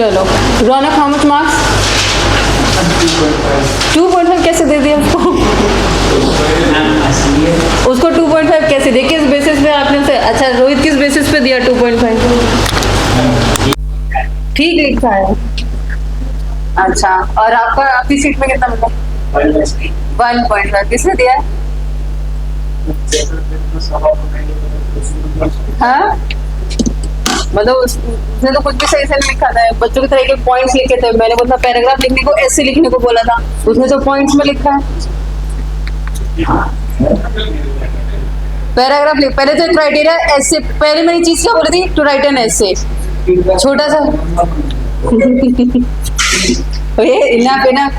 चलो रौनक, how much marks? 2.5 कैसे दे दिया उसको? उसको 2.5 कैसे दे? किस बेसिस पे आपने उसे? अच्छा रोहित, किस बेसिस पे दिया 2.5? ठीक लिखा है। अच्छा, और आपका आपकी सीट में कितना मिला? 1.5 किसने दिया है? हाँ, मतलब उसने तो कुछ भी सही से नहीं लिखा था। बच्चों की तरह के पॉइंट्स लिखे थे। मैंने बोला पैराग्राफ लिखने को ऐसे लिखने को बोला था, उसने तो पॉइंट्स में लिखा है। पैराग्राफ लिख, पहले तो क्राइटेरिया ऐसे, पहले मेरी चीज क्या बोली थी? टू राइट एन ऐसे, छोटा सा इनफ इनफ।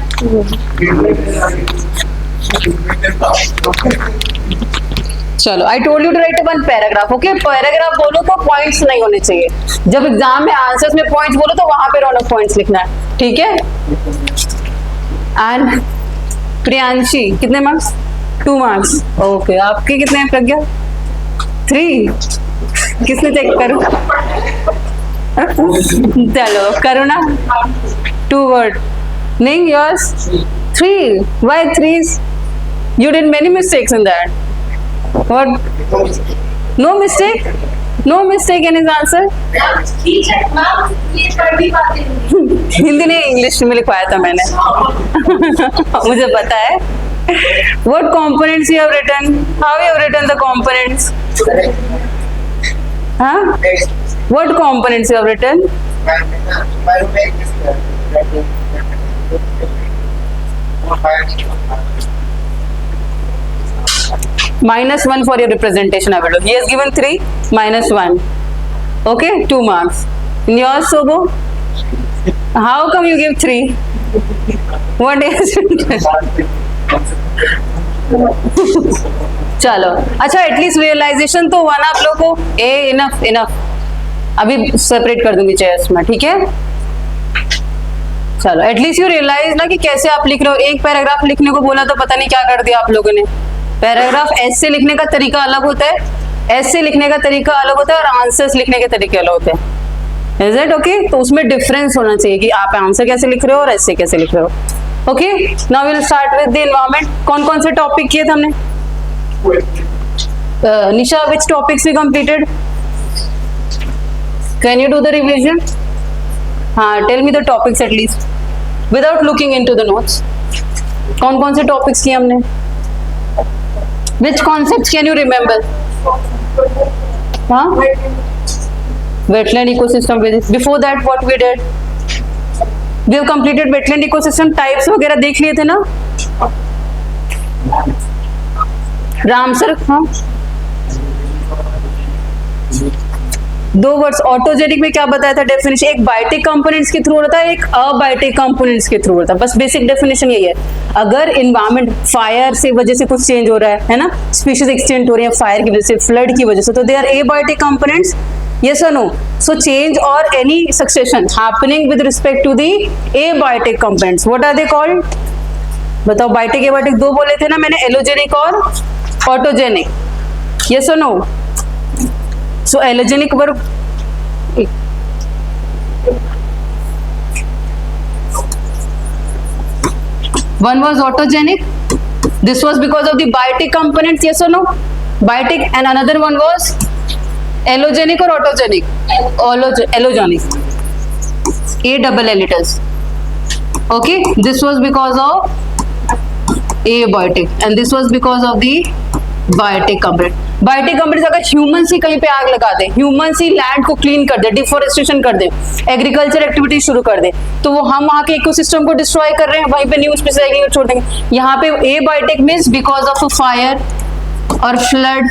चलो, I told you to write one paragraph. Okay, paragraph बोलो तो पॉइंट्स नहीं होने चाहिए। जब एग्जाम में आंसर्स में पॉइंट्स बोलो तो वहां पे रौनक पॉइंट्स लिखना है, ठीक है? एंड प्रियांशी कितने मार्क्स? 2 मार्क्स। ओके, आपके कितने हैं प्रज्ञा? 3। किसने चेक करो? चलो करो ना। 2 वर्ड नहीं, yours 3. Why 3? You did many mistakes in that. What? No mistake? No mistake in his answer? Hindi नहीं, इंग्लिश में लिखवाया था मैंने। मुझे पता है। What components you have written? How you have written the components? Huh? What components you have written? -1 for your representation, I will do. He has given 3, -1. Okay, 2 marks. In yours, Sobo? How come you give 3? What is it? चलो, अच्छा at least realisation तो हुआ ना आप लोगों को? Enough enough. अभी separate कर दूंगी चेयर्स में, ठीक है? चलो, एटलीस्ट यू रियलाइज ना कि कैसे आप लिख रहे हो। एक पैराग्राफ लिखने को बोला तो पता नहीं क्या कर दिया आप लोगों ने। पैराग्राफ ऐसे लिखने का तरीका अलग होता है, ऐसे लिखने का तरीका अलग होता है, और आंसर्स लिखने के तरीके अलग होते हैं। Is it okay? तो उसमें डिफरेंस होना चाहिए कि आप आंसर कैसे लिख रहे हो और ऐसे कैसे लिख रहे हो। Okay, now will start with the environment. कौन कौन से टॉपिक किए थे हमने? Nisha, which topics we completed? Can you do the revision? हाँ, tell me the topics at least without looking into the notes. कौन कौन से टॉपिक्स किए हमने? Which concepts can you remember? Huh? Wetland ecosystem. Before that, what we did? We have completed wetland ecosystem types वगैरह देख लिए थे ना? रामसर, हाँ? 2 वर्ड्स। ऑटोजेनिक में क्या बताया था डेफिनेशन? एक बायोटिक कंपोनेंट्स के थ्रू होता है, एक अबायोटिक कंपोनेंट्स के थ्रू होता है। बस बेसिक डेफिनेशन यही है। अगर इन्वायरमेंट फायर से वजह से कुछ चेंज हो रहा है ना, स्पीशीज एक्सटेंड हो रही है फायर की वजह से, फ्लड की वजह से, तो they are abiotic components. Yes और no? So change or any succession happening with respect to the abiotic components, what are they called? बताओ, बायोटिक एबायोटिक 2 बोले थे ना मैंने, एलोजेनिक और ऑटोजेनिक। यस और no? So allogenic were one was autogenic. This was because of the biotic components. Yes or no? Biotic, and another one was allogenic or autogenic? Allogenic. A-double-L it is. Okay. This was because of abiotic, and this was because of the biotic component. Biotic components अगर human ही कहीं पे आग लगा दे, human ही land को clean कर दे, डिफोरेस्टेशन कर दे, एग्रीकल्चर एक्टिविटी शुरू कर दे, तो वो हम वहाँ के इकोसिस्टम को डिस्ट्रॉय कर रहे हैं, वहीं पे न्यू स्पीशीज छोड़ देंगे। यहाँ पे abiotic means because of fire और फ्लड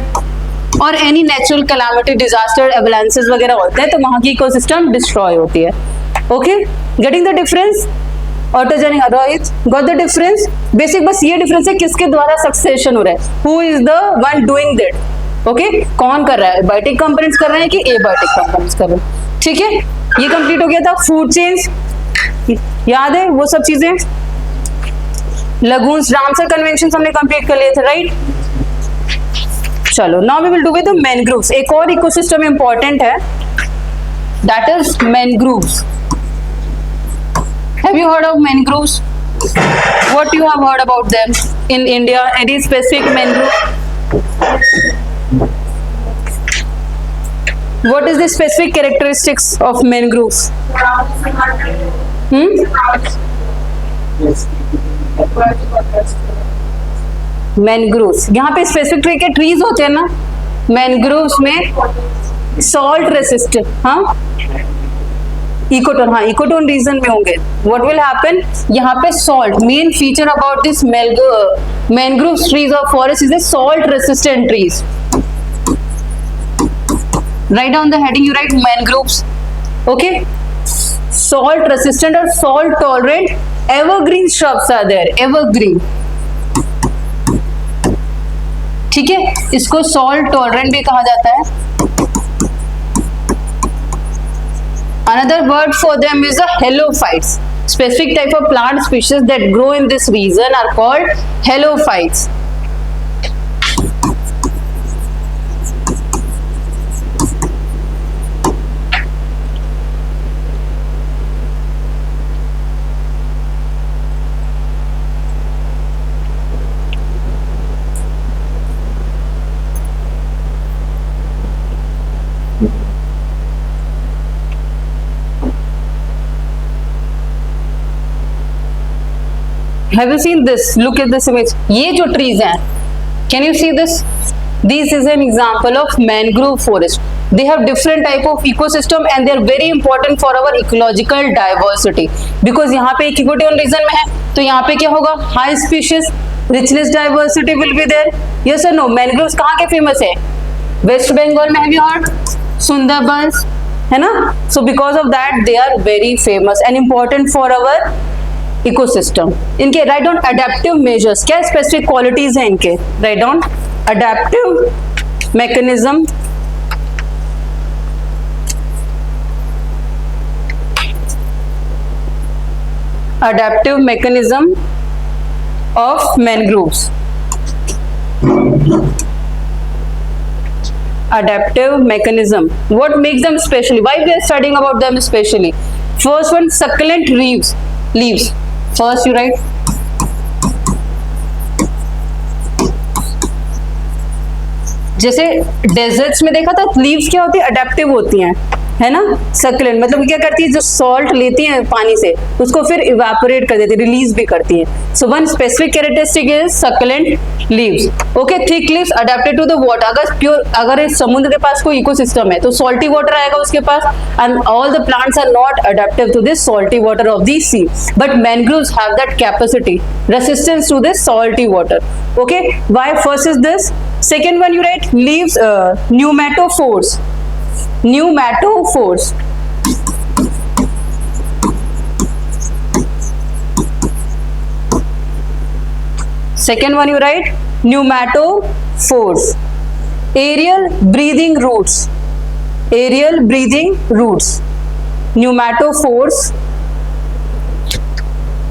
और any natural calamity, disaster, avalanches वगैरह होते हैं, तो वहाँ की इकोसिस्टम डिस्ट्रॉय होती है। Okay, getting the difference? Autogenic, Rohit got the difference? Basic बस ये डिफरेंस है किसके द्वारा सक्सेशन हो रहा है, who is the one doing that. Okay, कौन कर रहा है? बायोटिक कंपोनेंट्स कर रहे हैं कि एबायोटिक कंपोनेंट्स कर रहे हैं? ठीक है, ये कंप्लीट हो गया था। फूड चेन्स याद है वो सब चीजें? लगून्स, रामसर कन्वेंशन हमने कंप्लीट कर लिए थे, राइट? चलो, now we will do with the mangroves. एक और इकोसिस्टम इंपॉर्टेंट है, that is mangroves. Have you heard of mangroves? What you have heard about them in India? Any specific mangrove? What is the specific characteristics of mangroves? Mangroves, यहाँ पे specific tree के trees होते हैं ना mangroves में, salt resistant, हाँ ecotone, हाँ ecotone region में होंगे. व्हाट विल हैपन, यहाँ पे salt, main feature about this mangrove trees और forest is a salt resistant trees. Write down the heading, you write mangroves. Okay, salt resistant or salt tolerant evergreen shrubs are there. Evergreen, ठीक है, इसको salt tolerant भी कहा जाता है. Another word for them is the halophytes. Specific type of plant species that grow in this region are called halophytes. Have you seen this? Look at this image. ये जो trees हैं, can you see this? This is an example of mangrove forest. They have different type of ecosystem and they are very important for our ecological diversity. Because यहाँ पे एक ecotown region में है, तो यहाँ पे क्या होगा? High species, richness diversity will be there. Yes or no? Mangroves कहाँ के famous है? West Bengal में have you heard? Sundarbans, है ना? So because of that, they are very famous and important for our ecosystem. इनके write down adaptive measures, क्या specific qualities हैं इनके, write down adaptive mechanism, adaptive mechanism of mangroves, adaptive mechanism. What makes them specially? Why we are studying about them specially? First one, succulent leaves. First you write जैसे desserts में देखा था leaves क्या होती है, adaptive होती हैं, है ना. सक्लेंट मतलब क्या करती है, जो सॉल्ट लेती है पानी से उसको फिर इवेपोरेट कर देती है, रिलीज भी करती है. So one specific characteristic is succulent leaves. Okay, thick leaves adapted to the water. अगर प्योर, अगर इस समुद्र के पास कोई इकोसिस्टम है तो सॉल्टी वाटर आएगा उसके पास, and all the plants are not adaptive to this salty water of the sea, but mangroves have that capacity, resistance to this salty water. Okay, why first is this. Second one you write leaves, pneumatophores. Pneumatophores. Second one you write pneumatophores. Aerial breathing roots. Aerial breathing roots. Pneumatophores.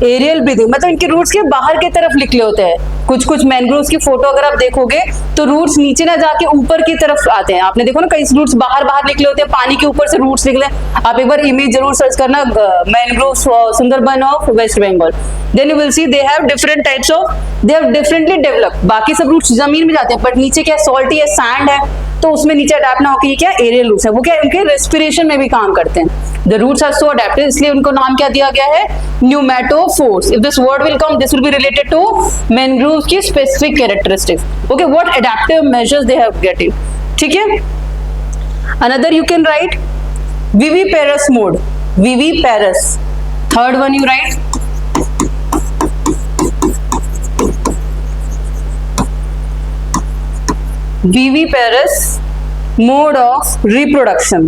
Aerial breathing मतलब इनके roots के बाहर की तरफ निकले होते हैं. कुछ कुछ मैनग्रोव्स की फोटो अगर आप देखोगे तो रूट्स नीचे ना जाके ऊपर की तरफ आते हैं. आपने देखो ना कई रूट्स बाहर बाहर निकले होते हैं, पानी के ऊपर से रूट्स निकले. आप एक बार इमेज जरूर सर्च करना, mangroves Sundarban of West Bengal, then you will see they have different types of, they have differently developed. बाकी सब रूट्स जमीन में जाते हैं, बट नीचे क्या सॉल्टी है, सैंड है, तो उसमें नीचे अडेप्ट ना होकर ये क्या एरियल रूट्स है, वो क्या उनके रेस्पिरेशन में भी काम करते हैं. The roots are so adapted, इसलिए उनको नाम क्या दिया गया है, pneumatophores. If this word will come, this will be related to mangroves की specific characteristics. Okay, what adaptive measures they have getting. ठीक है, another you can write viviparous mode. Viviparous. Third one you write viviparous mode of reproduction.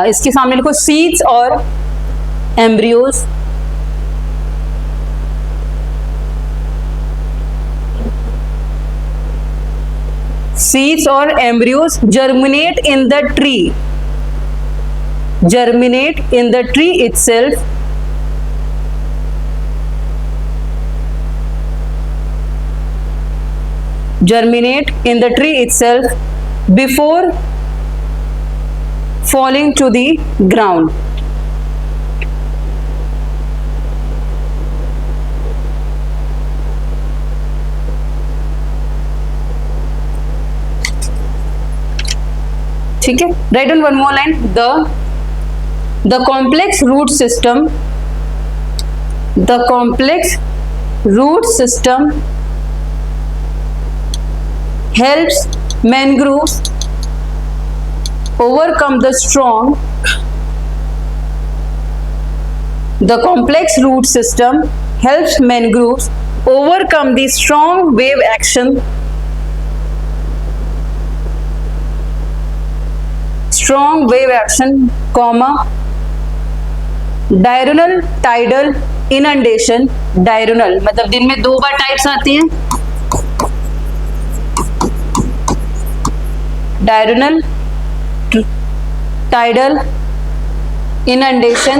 इसके सामने लिखो seeds और embryos. Seeds और embryos germinate in the tree. Germinate in the tree itself. Germinate in the tree itself before falling to the ground. ठीक है, right on one more line, the complex root system, the complex root system helps mangroves overcome the strong, the complex root system helps mangroves overcome the strong wave action, comma, diurnal tidal inundation, diurnal मतलब दिन में 2 बार types आती हैं, diurnal tidal inundation,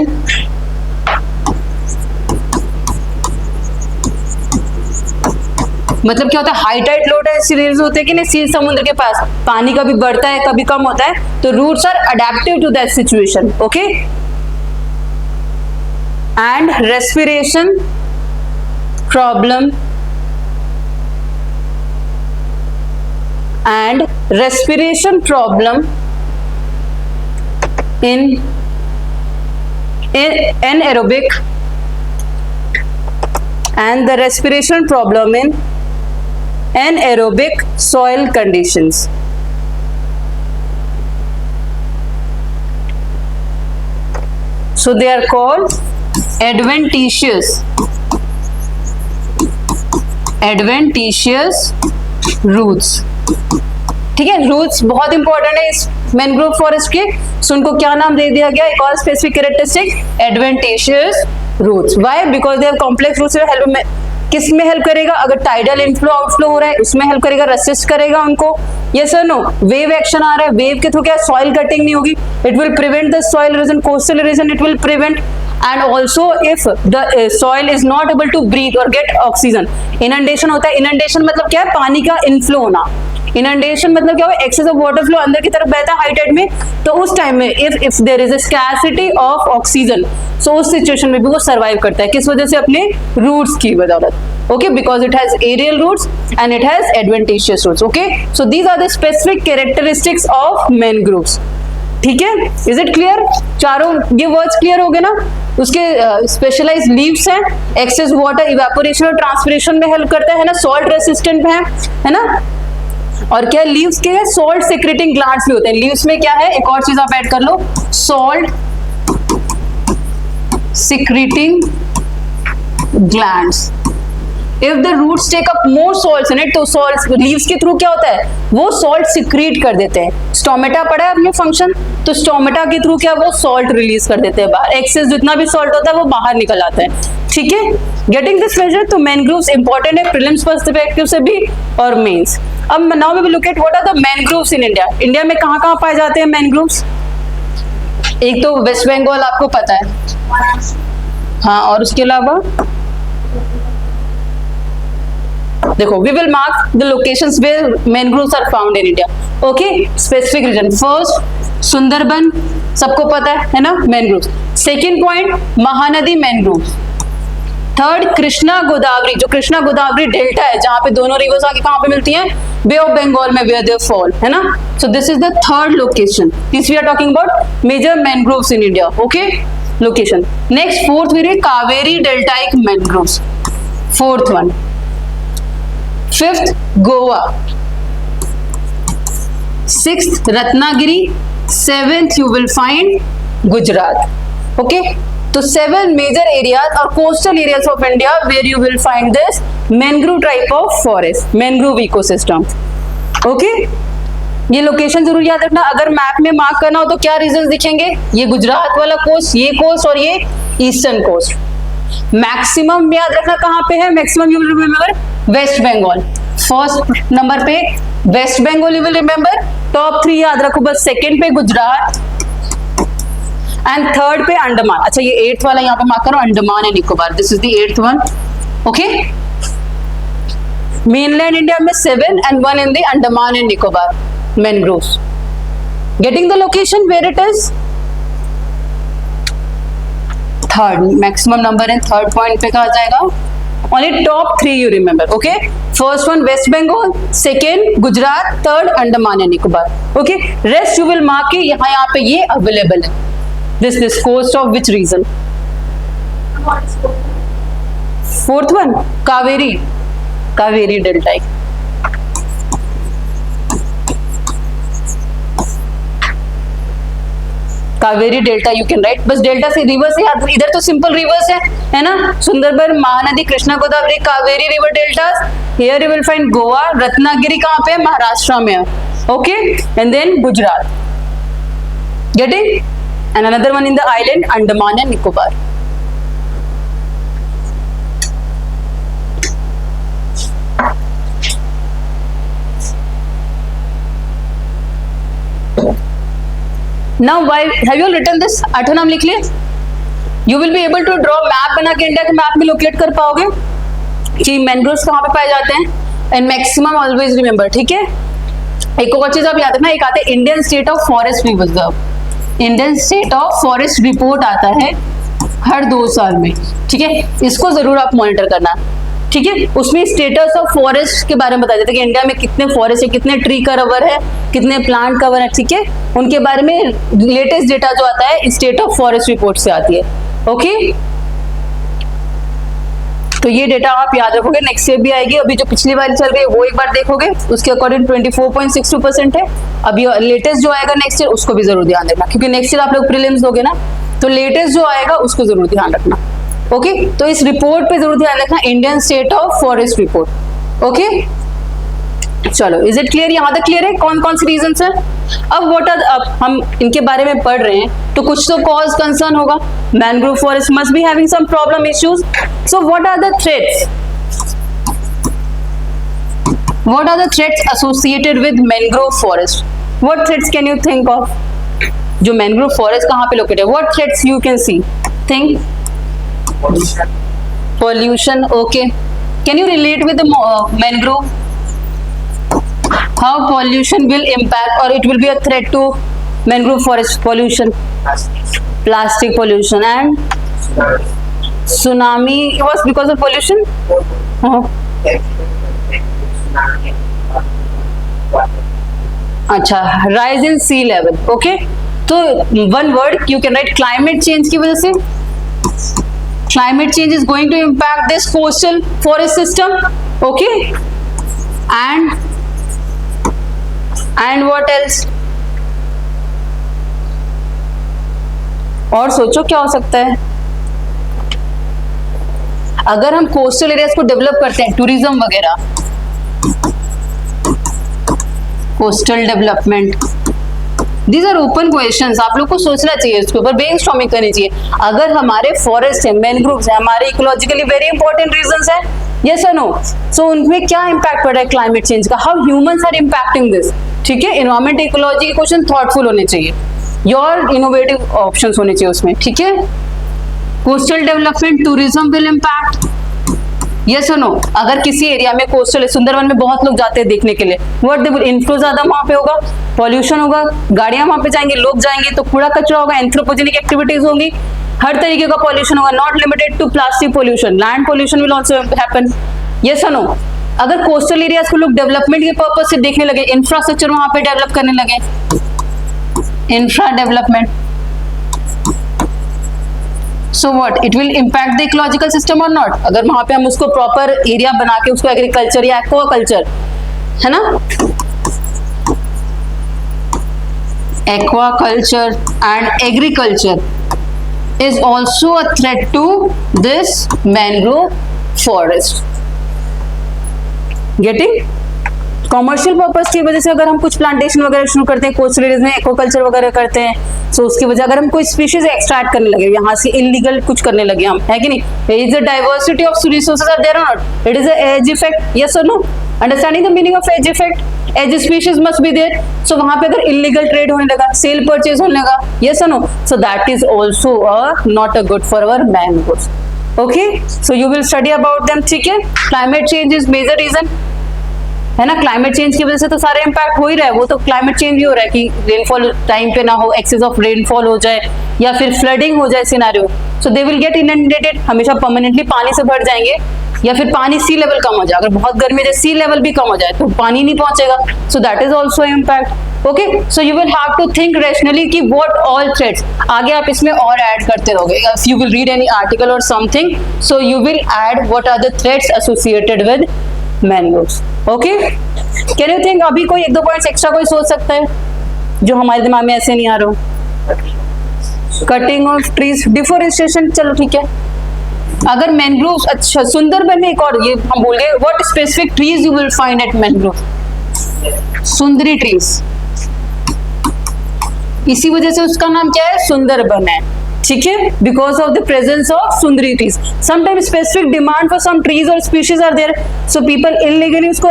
मतलब क्या होता है, high tide low tide series होते हैं कि नहीं, सी समुद्र के पास पानी कभी बढ़ता है कभी कम होता है, तो roots are adaptive to that situation, okay. And respiration problem, and respiration problem in anaerobic, and the respiration problem in anaerobic soil conditions. So they are called adventitious roots. ठीक है, रूट्स बहुत इंपॉर्टेंट है इस mangrove forest के, सो उनको क्या नाम दे दिया गया, एक और specific characteristic, adventitious roots. Why? Because they have complex roots. Help में किस में हेल्प करेगा, अगर टाइडल इनफ्लो आउटफ्लो हो रहा है उसमें हेल्प करेगा, रेसिस्ट करेगा उनको, यस और नो। वेव एक्शन आ रहा है, वेव के थ्रू क्या सॉइल कटिंग नहीं होगी, it will prevent the soil erosion, coastal erosion it will prevent, and also if the soil is not able to breathe or get oxygen, inundation होता है, inundation मतलब क्या है, पानी का इनफ्लो होना, inundation मतलब क्या होगा, excess of water flow अंदर की तरफ बहता है हाई टाइड में, तो उस टाइम में if there is a scarcity of oxygen, so उस सिचुएशन में भी वो सर्वाइव करता है, किस वजह से, अपने रूट्स की बदौलत, okay, because it has aerial roots and it has adventitious roots, okay, so these are the specific characteristics of mangroves. ठीक है, इज इट क्लियर, चारों ये वर्ड्स क्लियर हो गए ना। उसके स्पेशलाइज लीव्स हैं, एक्सेस वाटर इवेपोरेशन और ट्रांसपिरेशन में हेल्प करता है ना, सॉल्ट रेसिस्टेंट है ना, और क्या लीव्स के हैं, सॉल्ट सिक्रेटिंग ग्लैंड्स भी होते हैं लीव्स में, क्या है, एक और चीज आप ऐड कर लो, salt secreting glands. If the roots take up more salts in it, तो salts leaves के थ्रू क्या होता है, वो salt secrete कर देते हैं। स्टोमेटा पड़ा है अपने फंक्शन, तो स्टोमेटा के थ्रू क्या वो salt रिलीज कर देते हैं बाहर, एक्सेस जितना भी salt होता है वो बाहर निकल आता है, ठीक है। गेटिंग दिस मेजर, तो मैनग्रोव्स इंपॉर्टेंट है प्रीलिम्स पर्सपेक्टिव से भी और मेंस। अब now we will look at what are the mangroves in India. India में कहाँ कहाँ पाए जाते हैं मैनग्रोव्स? एक तो वेस्ट बंगाल आपको पता है, हाँ, और उसके अलावा देखो, we will mark the locations where mangroves are found in India. Okay, specific region. First, Sundarban सबको पता है ना, mangroves. Second point, Mahanadi mangroves. Third, Krishna Godavari, जो कृष्णा गोदावरी डेल्टा है जहां पे दोनों रिवर्स आके कहां पे मिलती हैं, बे ऑफ बंगाल में, वेयर दे फॉल, है ना। So this is the third location, this we are talking about major mangroves in India, okay, location. Next fourth we Kaveri deltaic mangroves, fourth one. Fifth, Goa. Sixth, Ratnagiri. Seventh, you will find Gujarat, okay. तो 7 major areas और coastal areas of India where you will find this mangrove type of forest, mangrove ecosystem, okay. ये location जरूर याद रखना, अगर map में mark करना हो तो क्या रीजन दिखेंगे, ये गुजरात वाला कोस्ट, ये कोस्ट और ये ईस्टर्न कोस्ट। मैक्सिमम याद रखना कहां पे है, maximum you will remember West Bengal, first number पे West Bengal you will remember, top 3 याद रखो बस, सेकंड पे गुजरात एंड थर्ड पे अंडमान। अच्छा, ये 8th वाला यहाँ पे मार्क करो, Andaman and Nicobar, this is the 8th one, okay. Mainland India में 7 and 1 in the Andaman and Nicobar mangroves, Getting the location where it is? Third, maximum number in third point पे कहा जाएगा. Only top 3 you remember, okay? First one West Bengal, second Gujarat, third Andaman and Nicobar. Okay? Rest you will mark के यहाँ पे ये available है. This coast of which region? Fourth one Kaveri Delta. Kaveri delta you can write. बस delta से river से याद, इधर तो सिंपल रिवर्स है ना. Sundarban, Mahanadi, Krishna Godavari, Kaveri river deltas. Here you will find Goa. Ratnagiri कहाँ पे है? महाराष्ट्र में है. Okay, and then Gujarat. Getting? And another one in the island Andaman and Nicobar. Now, why have you written this? 8 नाम लिख लिए. You will be able to draw map बना के इंडिया के मैप में लोकेट कर पाओगे कि मैनग्रोव्स कहाँ पे पाए जाते हैं. एंड मैक्सिमम ऑलवेज रिमेंबर, ठीक है. एक और चीज आप याद रखना, एक आता है Indian state of forest reserve. Indian state of forest report आता है हर 2 साल में, ठीक है. इसको जरूर आप मॉनिटर करना, ठीक है. उसमें स्टेटस ऑफ फॉरेस्ट के बारे में बताया जाता है कि इंडिया में कितने फॉरेस्ट है, कितने ट्री कवर है, कितने प्लांट कवर है, ठीक है. उनके बारे में लेटेस्ट डेटा जो आता है स्टेट ऑफ फॉरेस्ट रिपोर्ट से आती है. ओके, तो ये डेटा आप याद रखोगे. नेक्स्ट ईयर भी आएगी. अभी जो पिछली बार चल रही है वो एक बार देखोगे, उसके अकॉर्डिंग 24.62% है. अभी लेटेस्ट जो आएगा नेक्स्ट ईयर उसको भी जरूर ध्यान रखना, क्योंकि नेक्स्ट ईयर आप लोग प्रीलिम्स दोगे ना, तो लेटेस्ट जो आएगा उसको जरूर ध्यान रखना. ओके, तो इस रिपोर्ट पे जरूर ध्यान रखना, Indian state of forest report. Okay, चलो, इज इट क्लियर? यहाँ तक क्लियर है कौन कौन सी रीजंस है. अब हम इनके बारे में पढ़ रहे हैं तो कुछ तो कॉज कंसर्न होगा. Mangrove forest must be having some problem issues. So what are the threats? What are the threats associated with mangrove forest? What threats can you think of? जो मैनग्रोव फॉरेस्ट कहाँ पे located है, what threats you can see? Think. Pollution, okay. Can you relate with the mangrove? How pollution will impact or it will be a threat to mangrove forest? Pollution, plastic pollution and tsunami was because of pollution. अच्छा, rise in sea level, okay. तो one word you can write climate change की वजह से. Climate change is going to impact this coastal forest system, okay. And what else? और सोचो क्या हो सकता है. अगर हम कोस्टल एरियाज को डेवलप करते हैं, टूरिज्म वगैरह, coastal development, these are open questions. आप लोग को सोचना चाहिए, इसके ऊपर ब्रेनस्टॉर्मिंग करनी चाहिए. अगर हमारे फॉरेस्ट है, मैनग्रोव्स है, हमारे इकोलॉजिकली वेरी इंपॉर्टेंट रीजंस है, यस और नो. सो उनमें क्या इंपैक्ट पड़ रहा है क्लाइमेट चेंज का? How humans are impacting this, ठीक है. एनवायरमेंट इकोलॉजी के क्वेश्चन थॉटफुल होने चाहिए, योर इनोवेटिव ऑप्शंस होने चाहिए उसमें, ठीक है. Coastal development, tourism will impact, yes और नो. अगर किसी एरिया में कोस्टल है, सुंदरवन में बहुत लोग जाते हैं देखने के लिए, व्हाट दे विल, इन्फ्लो ज्यादा वहां पे होगा, पॉल्यूशन होगा, गाड़ियां वहां पे जाएंगे, लोग जाएंगे तो कूड़ा कचरा होगा, एंथ्रोपोजेनिक एक्टिविटीज होंगी, हर तरीके का पॉल्यूशन होगा. Not limited to plastic pollution, land pollution will also happen, yes और नो. अगर कोस्टल एरियाज को लोग डेवलपमेंट के पर्पज से देखने लगे, इंफ्रास्ट्रक्चर वहां पे डेवलप करने लगे, infra development, so what, it will impact the ecological system और नॉट. अगर वहां पे हम उसको प्रॉपर एरिया बना के उसको एग्रीकल्चर या एक्वा कल्चर, है ना, aquaculture and agriculture is also a threat to this mangrove forest. Getting? Commercial purpose की वजह से अगर हम कुछ प्लांटेशन वगैरह शुरू करते हैं, कोस्टल एरियाज में एक्वाकल्चर वगैरह करते हैं, तो उसकी वजह अगर हम कोई स्पीशीज एक्सट्रैक्ट करने लगे, यहाँ से इलीगल कुछ करने लगे हम, है कि नहीं. Is the diversity of resources are there और not? It is a edge effect, yes और no. Understanding the meaning of edge effect, edge species must be there. So वहां पे अगर इलीगल ट्रेड होने लगा, सेल परचेज होने लगा, yes और no, so that is also not a good for our mangroves. Okay, so you will study about them, ठीक है. Climate change is major reason. है ना। क्लाइमेट चेंज की वजह से तो सारे इम्पैक्ट हो ही रहा है, वो तो क्लाइमेट चेंज ही हो रहा है कि रेनफॉल टाइम पे ना हो, एक्सेस ऑफ रेनफॉल हो जाए या फिर फ्लडिंग हो जाए scenario, so they will get inundated, हमेशा परमानेंटली पानी से भर जाएंगे, या फिर पानी सी लेवल कम हो जाए, अगर बहुत गर्मी है सी लेवल भी कम हो जाए तो पानी नहीं पहुंचेगा, so that is also impact. Okay, so you will have to think rationally कि व्हाट ऑल थ्रेट्स, आगे आप इसमें और ऐड करते रहोगे, if you will read any article और something, so you will add what are the threats associated with mangroves. Okay, can you think, अभी कोई एक दो पॉइंट्स एक्स्ट्रा कोई सोच सकता है जो हमारे दिमाग में ऐसे नहीं आ रहा हो? कटिंग ऑफ ट्रीज, डिफोरेस्टेशन, चलो ठीक है। अगर मैंग्रोव्स, अच्छा सुंदरबन में एक और ये हम बोल गए, what specific trees you will find at mangrove? Sundari trees, इसी वजह से उसका नाम क्या है, सुंदरबन है, ठीक है, because of the presence of Sundari trees. Sometimes specific demand for some trees और species are there, so people illegally उसको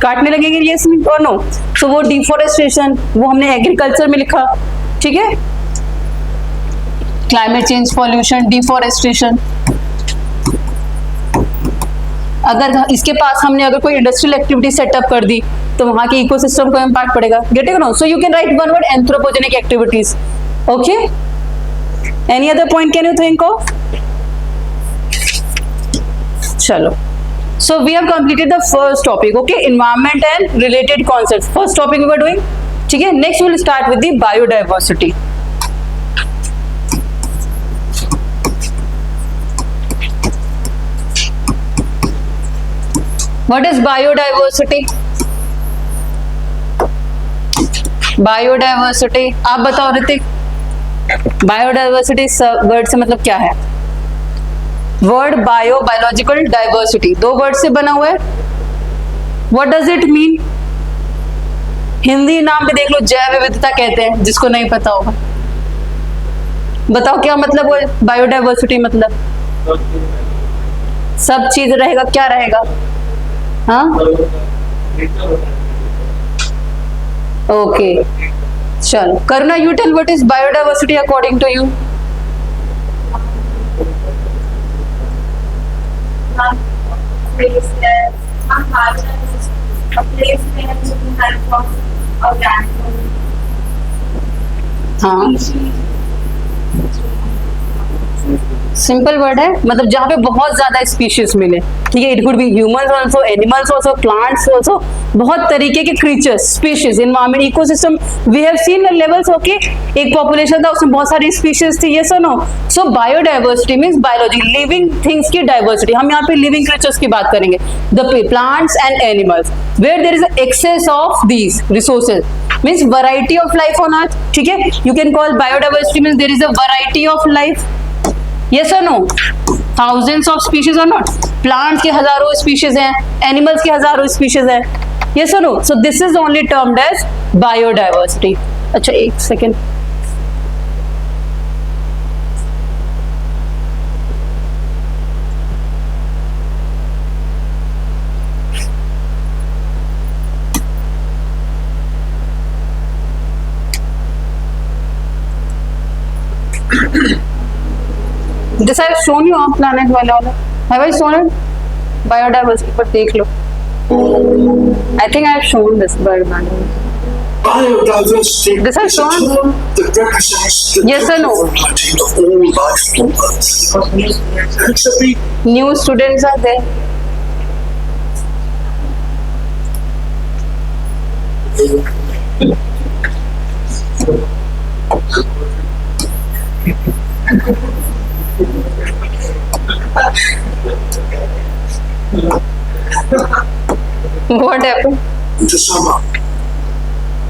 काटने लगेंगे, यस और नो, सो वो डिफोरेस्टेशन, वो हमने एग्रीकल्चर में लिखा, ठीक है। क्लाइमेट चेंज, पॉल्यूशन, डिफोरेस्टेशन, अगर इसके पास हमने अगर कोई इंडस्ट्रियल एक्टिविटी सेटअप कर दी तो वहां के इकोसिस्टम को इम्पैक्ट पड़ेगा, getting no, so you can write one word, anthropogenic activities. Okay, any other point can you think of? चलो, so we have completed the first topic, okay, environment and related concepts, first topic we were doing, ठीक है। next we will start with the biodiversity. What is biodiversity? Biodiversity, आप बताओ Hrithik, biodiversity word से मतलब क्या है? Word bio, biological, diversity, दो word से बना हुआ है। What does it mean? Hindi नाम पे देख लो, जैव विविधता कहते हैं, जिसको नहीं पता होगा बताओ क्या मतलब वो बायोडाइवर्सिटी? मतलब सब चीज रहेगा, क्या रहेगा? हाँ, ओके, चलो Karuna, you tell what is biodiversity according to you? हाँ, सिंपल वर्ड है, मतलब जहाँ पे बहुत ज्यादा स्पीशीज मिले, ठीक है। It could be humans also, animals also, plants also, बहुत तरीके के creatures, species, environment, ecosystem, we have seen the levels. Okay, एक पॉपुलेशन था उसमें बहुत सारी स्पीशीज थी, यस और no? So biodiversity means biology, living things की डाइवर्सिटी। हम यहाँ पे लिविंग क्रीचर्स की बात करेंगे, the plants and animals, where there is excess of these resources, means variety of life on अर्थ, ठीक है। You can call biodiversity means there is a variety of life, yes or no? thousands of species or not? plants के हजारों species हैं, animals के हजारों species हैं, yes or no? so this is only termed as biodiversity. अच्छा एक second, This I have shown you on planet वाला, have I shown it? Biodiversity पर देख लो, I think I have shown this biodiversity. Biodiversity This I have is a shown. term that represents the Yes or no? variety of all life on Earth. Actually, New students are there. What happened? to sum up,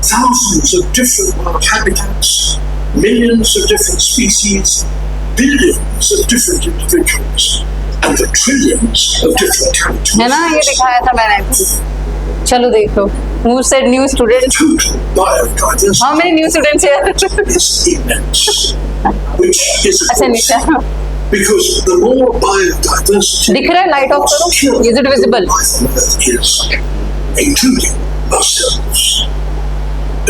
thousands of different wild habitats, millions of different species, billions of different individuals, and the trillions of different है ना, ये characteristics. दिखाया था मैंने, चलो देखो। Who said new students? Total biodiversity How many new students here? is immense, which is of अच्छा course नीचा because the more biodiversity, दिख रहा है, लाइट ऑफ करो, is it visible? life on Earth is, including ourselves.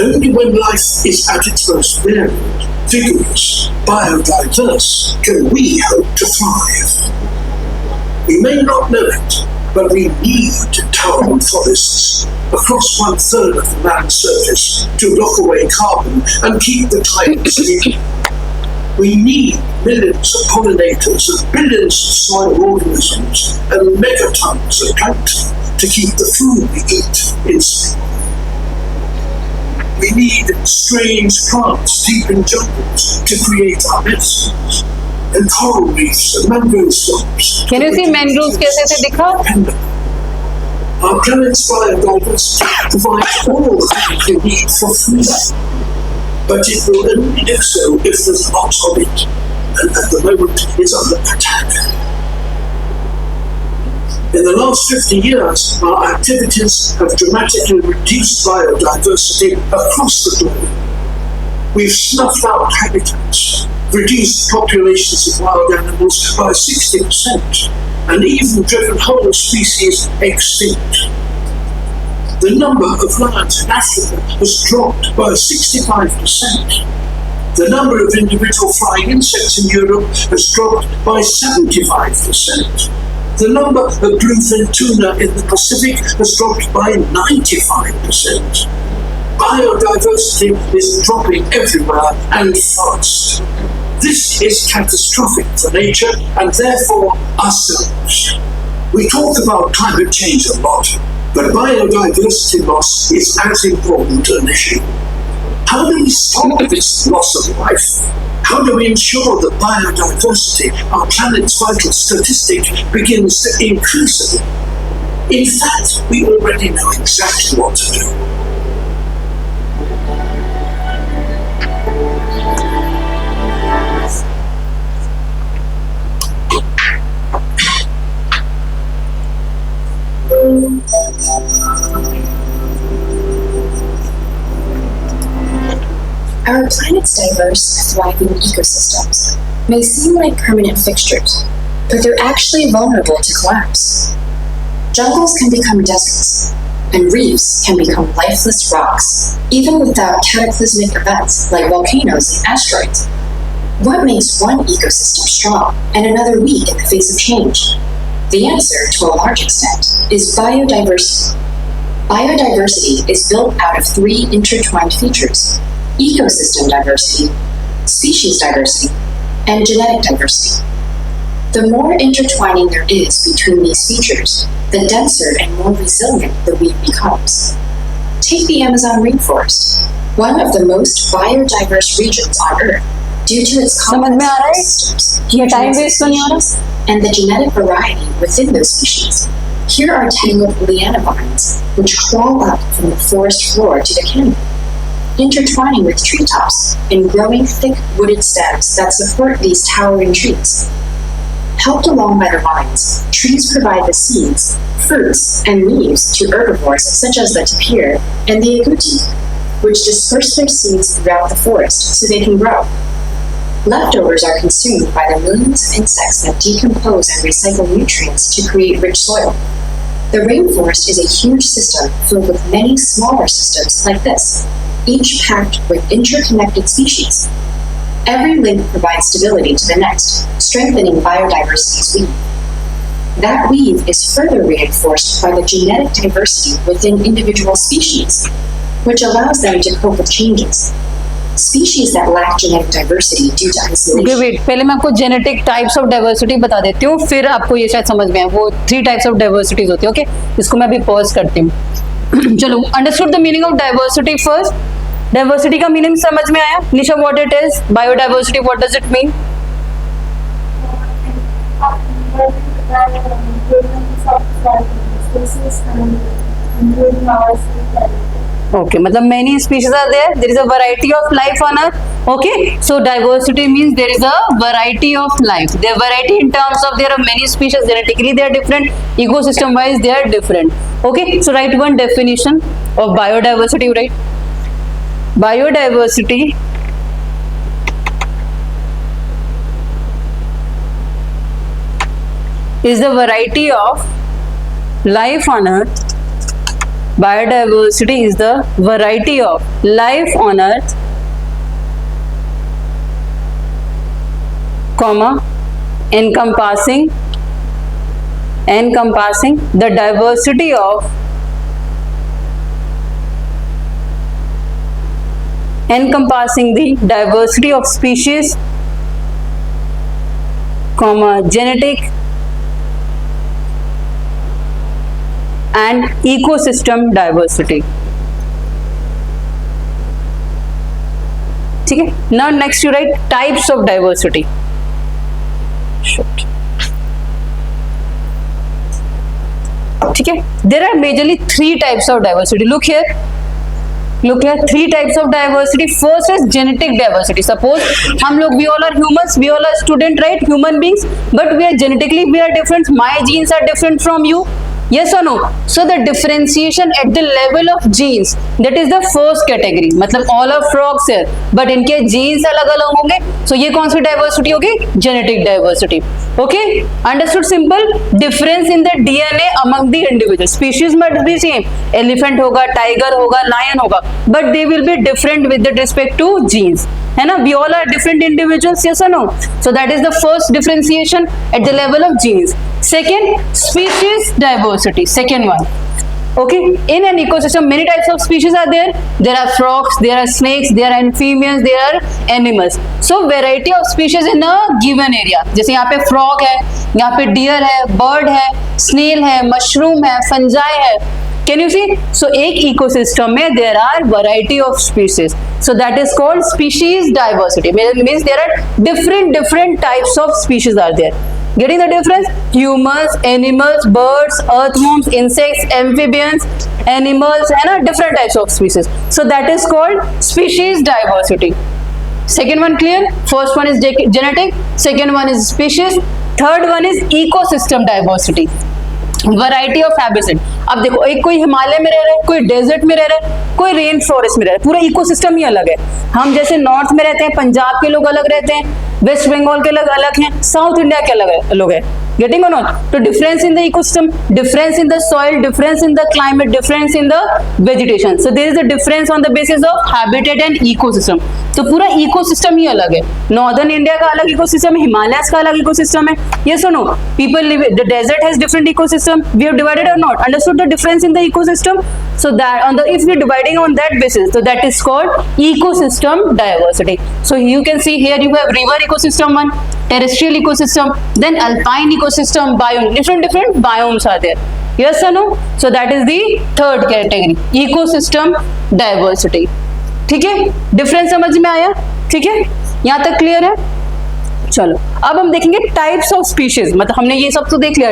Only when life is at its most varied, vigorous, biodiverse, can we hope to thrive. We may not know it, but we need towering forests across 1/3 of the land's surface to lock away carbon and keep the climate stable. We need millions of pollinators and billions of soil organisms and megatons of plankton to keep the food we eat in supply. We need strange plants deep in jungles to create our medicines, and coral reefs and mangrove swamps. Can you see mangroves कैसे थे दिखा? Our planet's biodiversity provides all the things we need for food, but it will only do so if there's lots of it, and at the moment it's under attack. In the last 50 years, our activities have dramatically reduced biodiversity across the globe. We've snuffed out habitats, reduced populations of wild animals by 60%, and even driven whole species extinct. The number of lions in Africa has dropped by 65%. The number of individual flying insects in Europe has dropped by 75%. The number of bluefin tuna in the Pacific has dropped by 95%. Biodiversity is dropping everywhere and fast. This is catastrophic for nature and therefore ourselves. We talk about climate change a lot, but biodiversity loss is as important an issue. How do we stop this loss of life? How do we ensure that biodiversity, our planet's vital statistic, begins to increase again? In fact, we already know exactly what to do. Our planet's diverse, thriving ecosystems may seem like permanent fixtures, but they're actually vulnerable to collapse. Jungles can become deserts, and reefs can become lifeless rocks, even without cataclysmic events like volcanoes and asteroids. What makes one ecosystem strong and another weak in the face of change? The answer, to a large extent, is biodiversity. Biodiversity is built out of three intertwined features: ecosystem diversity, species diversity, and genetic diversity. The more intertwining there is between these features, the denser and more resilient the weed becomes. Take the Amazon rainforest, one of the most biodiverse regions on Earth, due to its समझ में आ रहा है? ecosystems, ये time waste तो नहीं हो रहा? and the genetic variety within those species. Here are tangled liana vines, which crawl up from the forest floor to the canopy, intertwining with treetops and growing thick wooded stems that support these towering trees. Helped along by the vines, trees provide the seeds, fruits, and leaves to herbivores such as the tapir and the agouti, which disperse their seeds throughout the forest so they can grow. Leftovers are consumed by the millions of insects that decompose and recycle nutrients to create rich soil. The rainforest is a huge system filled with many smaller systems like this, each packed with interconnected species. Every link provides stability to the next, strengthening biodiversity's weave. That weave is further reinforced by the genetic diversity within individual species, which allows them to cope with changes. Species that lack genetic diversity due to okay isolation. Wait, पहले मैं आपको genetic types of diversity बता देती हूँ, फिर आपको ये शायद समझ में आए। वो 3 टाइप्स ऑफ डाइवर्सिटीज होती है। ओके, इसको मैं अभी पॉज करती हूँ। चलो, understood the meaning of diversity first. Diversity का मीनिंग समझ में आया? Nisha, what it is? Biodiversity, what does it mean? Okay, matlab many species are there. There is a variety of life on Earth. Okay, so diversity means there is a variety of life. There variety in terms of there are many species. Genetically they are different. Ecosystem wise they are different. Okay, so write one definition of biodiversity. Right? Biodiversity is the variety of life on Earth. Biodiversity is the variety of life on Earth, comma, encompassing encompassing the diversity of species, genetic and ecosystem diversity. ठीक है. Now next you write types of diversity. ठीक है. There are majorly 3 types of diversity. Look here, 3 types of diversity. First is genetic diversity. Suppose हम लोग, we all are humans, we all are student, right? Human beings, but we are genetically we are different. My genes are different from you. Yes or no? So the differentiation at the level of genes, that is the first category. मतलब all are frogs here, but इनके genes अलग अलग होंगे. So ये कौन सी diversity होगी? Genetic diversity. Okay? Understood? Simple. Difference in the DNA among the individual species must be same. Elephant होगा, tiger होगा, lion होगा, but they will be different with respect to genes. है ना? We all are different individuals. Yes or no? So that is the first differentiation at the level of genes. Second, species diversity. Second one. Okay, in an ecosystem, many types of species are there. There are frogs, there are snakes, there are amphibians, there are animals. So variety of species in a given area. जैसे यहाँ पे frog है, यहाँ पे deer है, bird है, snail है, mushroom है, fungi है. Can you see? So एक ecosystem में there are variety of species. So that is called species diversity. Means there are different types of species are there. Getting the difference? Humans, animals, birds, earthworms, insects, amphibians, animals, and different types of species. So that is called species diversity. Second one clear? First one is genetic. Second one is species. Third one is ecosystem diversity. Variety of habitat. अब देखो, एक कोई हिमालय में रह रहा है, कोई desert में रह रहा है, कोई रेन फॉरेस्ट में रह रहा है. पूरा इकोसिस्टम ही अलग है. हम जैसे नॉर्थ में रहते हैं, पंजाब के लोग अलग रहते हैं, वेस्ट बंगाल के लोग अलग हैं, साउथ इंडिया के अलग लोग हैं. Getting or not? So difference in the ecosystem, difference in the soil, difference in the climate, difference in the vegetation. So there is a difference on the basis of habitat and ecosystem. तो पूरा ecosystem ही अलग है. Northern India का अलग ecosystem है, Himalayas का अलग ecosystem है. Yes or no? People live, the desert has different ecosystem. We have divided or not? Understood the difference in the ecosystem? So that on the, if we are dividing on that basis, so that is called ecosystem diversity. So you can see here you have river ecosystem one, terrestrial ecosystem, then alpine ecosystem, biome, different biomes are there. Yes or no? So that is the third category, ecosystem diversity. ठीक है, difference समझ में आया? ठीक है, यहाँ तक clear है? चलो अब हम देखेंगे टाइप्स ऑफ स्पीशीज. मतलब हमने ये सब तो देख लिया.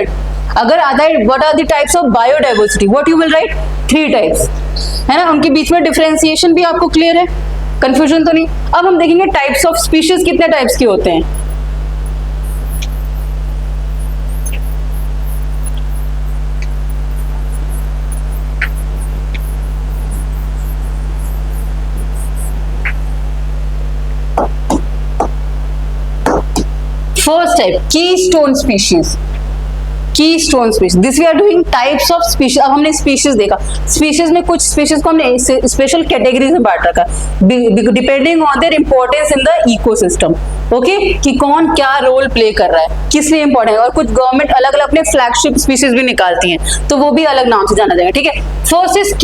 अगर what are the types of biodiversity, what you will write? 3 types, है ना? उनके बीच में डिफरेंशिएशन भी आपको क्लियर है, कंफ्यूजन तो नहीं. अब हम देखेंगे टाइप्स ऑफ स्पीशीज कितने टाइप्स के होते हैं. First type, keystone species. Keystone species. This we are doing types of species. अब हमने species देखा. Species में कुछ species को हमने special categories में बांट रखा, depending on their importance in the ecosystem. Okay? कि कौन क्या रोल प्ले कर रहा है, किस लिए इंपॉर्टेंट है. और कुछ गवर्नमेंट अलग अलग अपने फ्लैगशिप स्पीशीज भी निकालती हैं, तो वो भी अलग नाम से जाना जाएगा. ठीक है. First is